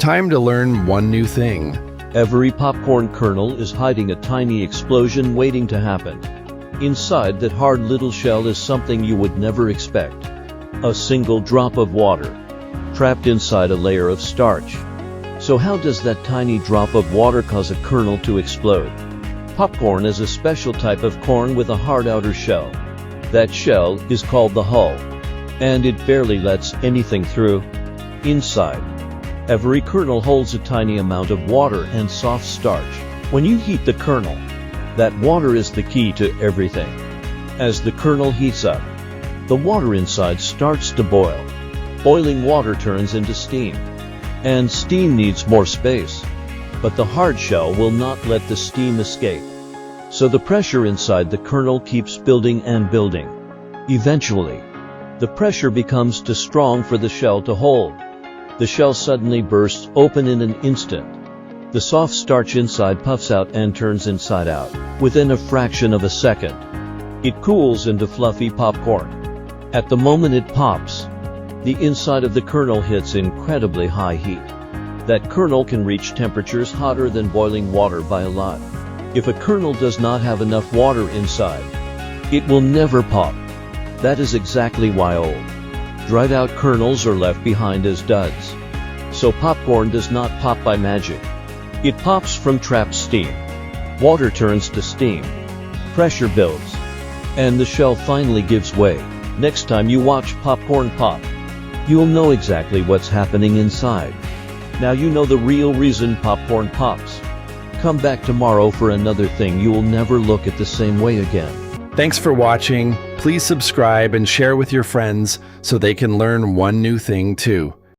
Time to learn one new thing. Every popcorn kernel is hiding a tiny explosion waiting to happen. Inside that hard little shell is something you would never expect. A single drop of water, trapped inside a layer of starch. So how does that tiny drop of water cause a kernel to explode? Popcorn is a special type of corn with a hard outer shell. That shell is called the hull, and it barely lets anything through. Inside, every kernel holds a tiny amount of water and soft starch. When you heat the kernel, that water is the key to everything. As the kernel heats up, the water inside starts to boil. Boiling water turns into steam, and steam needs more space. But the hard shell will not let the steam escape. So the pressure inside the kernel keeps building and building. Eventually, the pressure becomes too strong for the shell to hold. The shell suddenly bursts open in an instant. The soft starch inside puffs out and turns inside out within a fraction of a second. It cools into fluffy popcorn. At the moment it pops, the inside of the kernel hits incredibly high heat. That kernel can reach temperatures hotter than boiling water by a lot. If a kernel does not have enough water inside, it will never pop. That is exactly why old, dried out kernels are left behind as duds. So popcorn does not pop by magic. It pops from trapped steam. Water turns to steam. Pressure builds, and the shell finally gives way. Next time you watch popcorn pop, you'll know exactly what's happening inside. Now you know the real reason popcorn pops. Come back tomorrow for another thing you will never look at the same way again. Thanks for watching. Please subscribe and share with your friends so they can learn one new thing too.